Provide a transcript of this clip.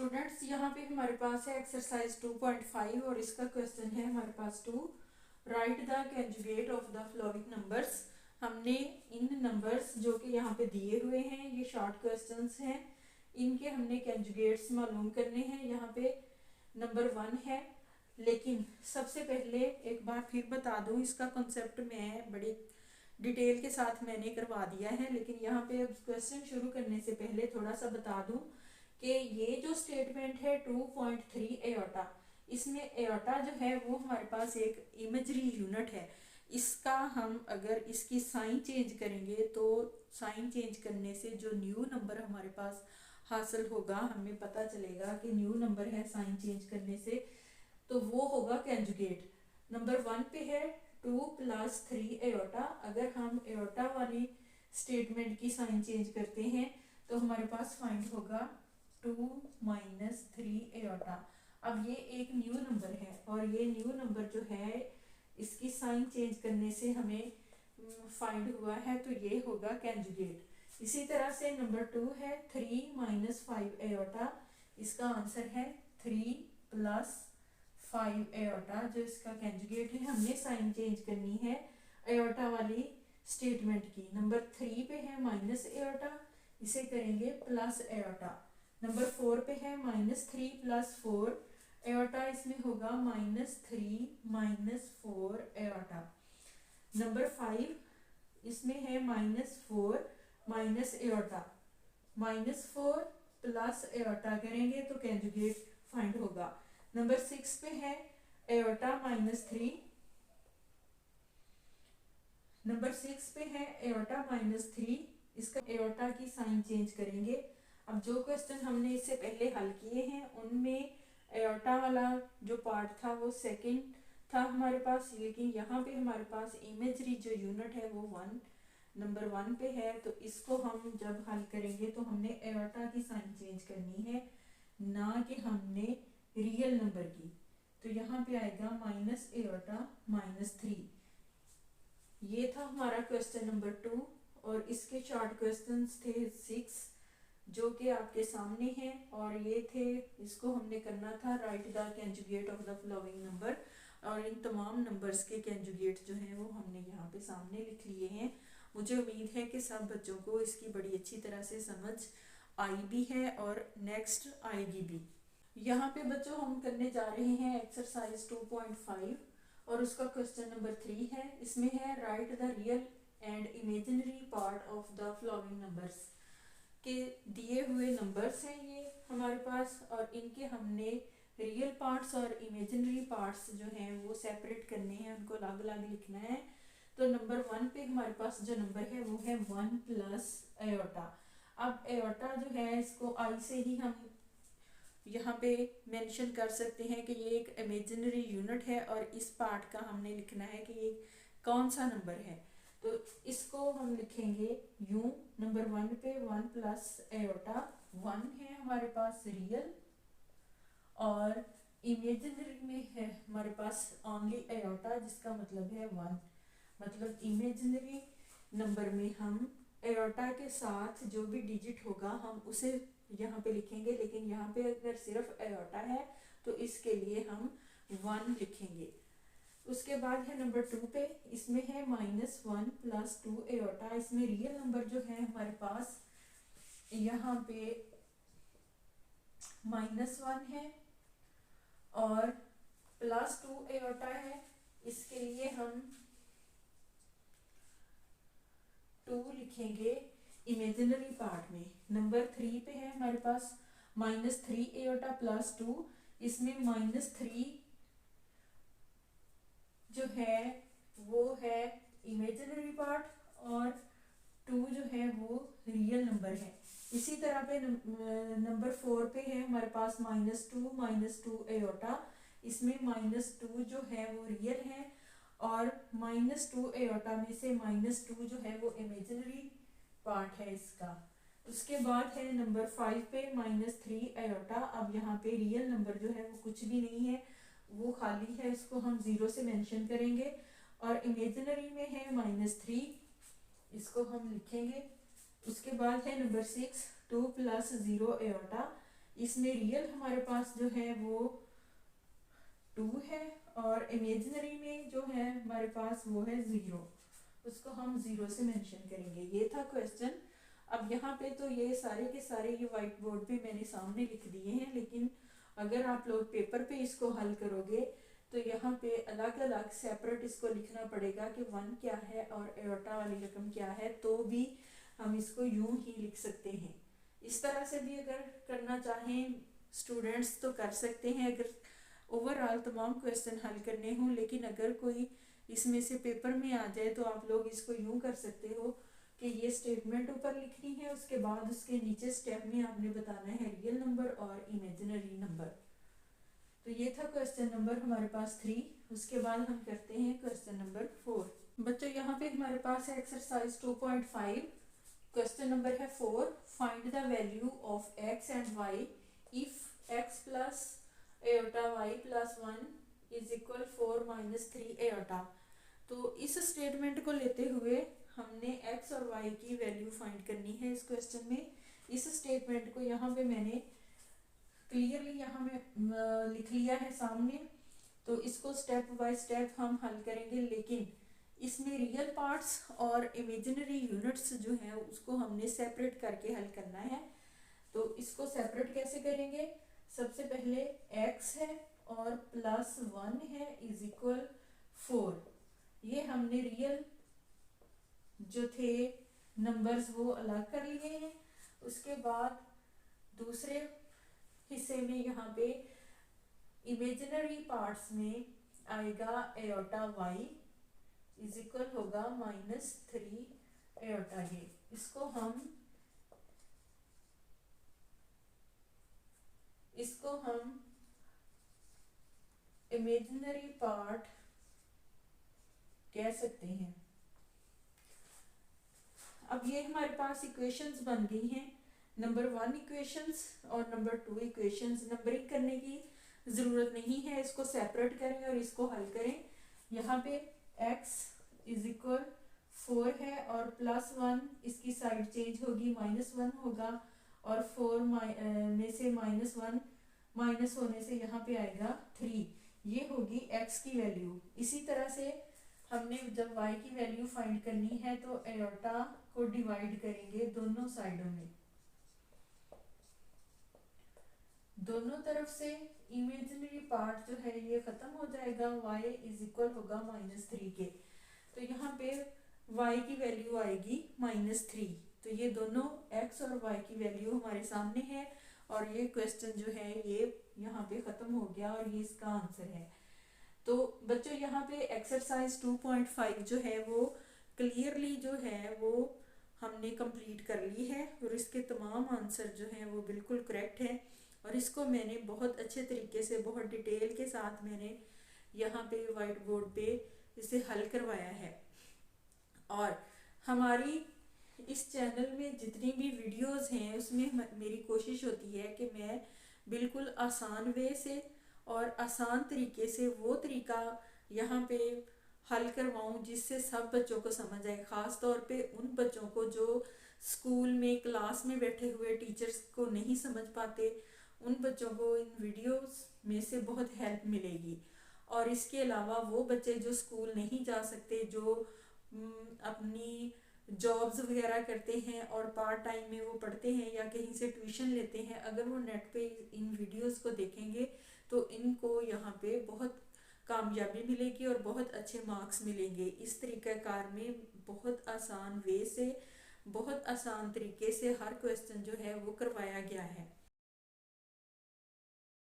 Students यहाँ पे हमारे पास है एक्सरसाइज 2.5 और इसका क्वेश्चन है हमारे पास 2 right the conjugate of the following numbers. हमने इन नंबर्स जो कि यहाँ पे दिए हुए हैं, ये शॉर्ट क्वेश्चंस हैं, इनके हमने कंजुगेट्स मालूम करने हैं। यहाँ पे नंबर 1 है, लेकिन सबसे पहले एक बार फिर बता दूं, इसका कॉन्सेप्ट मैं बड़ी डिटेल के साथ मैंने करवा दिया है, लेकिन यहाँ पे क्वेश्चन शुरू करने से पहले थोड़ा सा बता दूं कि ये जो स्टेटमेंट है 2.3 एयोटा, इसमें एयोटा जो है वो हमारे पास एक इमेजरी यूनिट है। इसका हम अगर इसकी साइन चेंज करेंगे तो साइन चेंज करने से जो न्यू नंबर हमारे पास हासिल होगा, हमें पता चलेगा कि न्यू नंबर है साइन चेंज करने से, तो वो होगा कंजुगेट। नंबर 1 पे है 2 + 3 एयोटा। अगर हम एयोटा वाली स्टेटमेंट की साइन चेंज करते हैं तो हमारे पास फाइंड होगा 2 - 3 एयोटा। अब ये एक न्यू नंबर है और ये न्यू नंबर जो है इसकी साइन चेंज करने से हमें फाइंड हुआ है, तो ये होगा कंजुगेट। इसी तरह से नंबर 2 है 3 - 5 एयोटा। इसका आंसर है 3 + 5 एयोटा, जो इसका कंजुगेट है। हमने साइन चेंज करनी है एयोटा वाली स्टेटमेंट की। नंबर 3 पे है माइनस एयोटा, इसे करेंगे प्लस एयोटा। नंबर 4 पे है -3 + 4 एयोटा, इसमें होगा -3 - 4 एयोटा। नंबर 5 इसमें है -4 - एयोटा, -4 + एयोटा करेंगे तो कंजुगेट फाइंड होगा। नंबर 6 पे है एयोटा -3, नंबर 6 पे है एयोटा -3, इसका एयोटा की साइन चेंज करेंगे। अब जो क्वेश्चन हमने इससे पहले हल किए हैं उनमें एयोटा वाला जो पार्ट था वो सेकंड था हमारे पास, लेकिन यहाँ पे हमारे पास इमेजरी जो यूनिट है वो नंबर 1 पे है, तो इसको हम जब हल करेंगे तो हमने एयोटा की साइन चेंज करनी है, ना कि हमने रियल नंबर की। तो यहाँ पे आएगा -एयोटा -3। ये था हमारा क्वेश्चन नंबर 2 और इसके शॉर्ट क्वेश्चंस थे 6 जो कि आपके सामने हैं, और ये थे, इसको हमने करना था right the conjugate of the following number, और इन तमाम नंबर्स के कंजुगेट जो हैं वो हमने यहाँ पे सामने लिख लिए हैं। मुझे उम्मीद है कि सब बच्चों को इसकी बड़ी अच्छी तरह से समझ आई भी है और नेक्स्ट आएगी भी। यहाँ पे बच्चों हम करने जा रहे हैं एक्सरसाइज 2.5 और उसका क्वेश्चन नंबर 3 है। इसमें है right the real and imaginary part of the following numbers. के दिए हुए नंबर्स हैं ये हमारे पास, और इनके हमने रियल पार्ट्स और इमेजिनरी पार्ट्स जो हैं वो सेपरेट करने हैं, उनको अलग अलग लिखना है। तो नंबर 1 पे हमारे पास जो नंबर है वो है 1 + एयोटा। अब एयोटा जो है इसको आई से ही हम यहाँ पे मेंशन कर सकते हैं कि ये एक इमेजिनरी यूनिट है, और इस पार्ट का हमने लिखना है कि ये कौन सा नंबर है। तो इसको हम लिखेंगे यूं, नंबर 1 पे 1 + एयोटा 1 है हमारे पास रियल, और इमेजिनरी में है हमारे पास ओनली एयोटा, जिसका मतलब है 1। मतलब इमेजिनरी नंबर में हम एयोटा के साथ जो भी डिजिट होगा हम उसे यहाँ पे लिखेंगे, लेकिन यहाँ पे अगर सिर्फ एयोटा है तो इसके लिए हम 1 लिखेंगे। उसके बाद है नंबर 2 पे, इसमें है -1 + 2 एयोटा। इसमें रियल नंबर जो है हमारे पास यहाँ पे -1 है और +2 एयोटा है, इसके लिए हम 2 लिखेंगे इमेजिनरी पार्ट में। नंबर 3 पे है हमारे पास -3 एयोटा +2, इसमें -3 जो है वो है इमेजिनरी पार्ट और 2 जो है वो रियल नंबर है। इसी तरह पे नंबर 4 पे है हमारे पास -2 - 2 एयोटा। इसमें -2 जो है वो रियल है और -2 एयोटा में से -2 जो है वो इमेजिनरी पार्ट है इसका। उसके बाद है नंबर 5 पे -3 एयोटा। अब यहाँ पे रियल नंबर जो है वो कुछ भी नहीं है, वो खाली है, इसको हम 0 से मेंशन करेंगे। और इमेजिनरी में है -3, इसको हम लिखेंगे। उसके बाद है नंबर 6 2 + 0 एयोटा। इसमें रियल हमारे पास जो है वो 2 है और इमेजिनरी में जो है हमारे पास वो है 0, उसको हम 0 से मेंशन करेंगे। ये था क्वेश्चन। अब यहाँ पे तो ये सारे के सारे ये व्हाइट बोर्ड पे मैंने सामने लिख दिए हैं, लेकिन अगर आप लोग पेपर पे इसको हल करोगे तो यहाँ पे अलग अलग सेपरेट इसको लिखना पड़ेगा कि 1 क्या है और एयोटा वाली रकम क्या है, तो भी हम इसको यूं ही लिख सकते हैं। इस तरह से भी अगर करना चाहें स्टूडेंट्स तो कर सकते हैं, अगर ओवरऑल तमाम क्वेश्चन हल करने हों। लेकिन अगर कोई इसमें से पेपर में आ जाए तो आप लोग इसको यूं कर सकते हो कि ये स्टेटमेंट ऊपर लिखनी है, उसके बाद उसके नीचे स्टेप में आपने बताना है रियल नंबर और इमेजिनरी नंबर। तो ये था क्वेश्चन नंबर हमारे पास 3। उसके बाद हम करते हैं क्वेश्चन नंबर 4। बच्चों यहाँ पे हमारे पास है एक्सरसाइज 2.5। क्वेश्चन नंबर है 4। Find the value of x and y if x plus aorta y plus 1 is equal 4 minus 3 aorta. तो इस स्टेटमेंट को लेते हुए हमने x और y की वैल्यू फाइंड करनी है इस क्वेश्चन में। इस स्टेटमेंट को यहाँ पे मैंने क्लियरली यहाँ में लिख लिया है सामने, तो इसको स्टेप बाय स्टेप हम हल करेंगे। लेकिन इसमें रियल पार्ट्स और इमेजिनरी यूनिट्स जो है उसको हमने सेपरेट करके हल करना है। तो इसको सेपरेट कैसे करेंगे? सबसे पहले x है और प्लस 1 है इज इक्वल 4। ये हमने रियल जो थे नंबर्स वो अलग कर लिए हैं। उसके बाद दूसरे हिस्से में यहाँ पे इमेजिनरी पार्ट्स में आएगा एयोटा y इज इक्वल होगा माइनस 3 एयोटा ये। इसको हम इमेजिनरी पार्ट कह सकते हैं। अब ये हमारे पास इक्वेशंस बन गई हैं, नंबर 1 इक्वेशंस और नंबर 2 इक्वेशंस। नंबरिंग करने की ज़रूरत नहीं है, इसको सेपरेट करें और इसको हल करें। यहाँ पे x इज इक्वल 4 है और प्लस 1 इसकी साइड चेंज होगी, माइनस 1 होगा और 4 में से माइनस 1 माइनस होने से यहाँ पे आएगा 3। ये होगी x की वैल्यू। इसी तरह से हमने जब y की वैल्यू फाइंड करनी है तो एयोटा को डिवाइड करेंगे दोनों साइडों में, दोनों तरफ से इमेजिनरी पार्ट जो है ये खत्म हो जाएगा, y इज इक्वल होगा माइनस 3 के। तो यहाँ पे y की वैल्यू आएगी माइनस 3। तो ये दोनों x और y की वैल्यू हमारे सामने है और ये क्वेश्चन जो है ये यहाँ पे खत्म हो गया और ये इसका आंसर है। तो बच्चों यहाँ पे एक्सरसाइज 2.5 जो है वो क्लियरली जो है वो हमने कंप्लीट कर ली है और इसके तमाम आंसर जो हैं वो बिल्कुल करेक्ट है और इसको मैंने बहुत अच्छे तरीके से बहुत डिटेल के साथ मैंने यहाँ पे वाइट बोर्ड पे इसे हल करवाया है। और हमारी इस चैनल में जितनी भी वीडियोस हैं उसमें मेरी कोशिश होती है कि मैं बिल्कुल आसान वे से और आसान तरीके से वो तरीका यहाँ पे हल करवाऊँ जिससे सब बच्चों को समझ आए, ख़ास तौर पे उन बच्चों को जो स्कूल में क्लास में बैठे हुए टीचर्स को नहीं समझ पाते, उन बच्चों को इन वीडियोस में से बहुत हेल्प मिलेगी। और इसके अलावा वो बच्चे जो स्कूल नहीं जा सकते, जो अपनी जॉब्स वगैरह करते हैं और पार्ट टाइम में वो पढ़ते हैं या कहीं से ट्यूशन लेते हैं, अगर वो नेट पे इन वीडियोस को देखेंगे तो इनको यहाँ पे बहुत कामयाबी मिलेगी और बहुत अच्छे मार्क्स मिलेंगे। इस तरीक़ाकार में बहुत आसान वे से बहुत आसान तरीके से हर क्वेश्चन जो है वो करवाया गया है।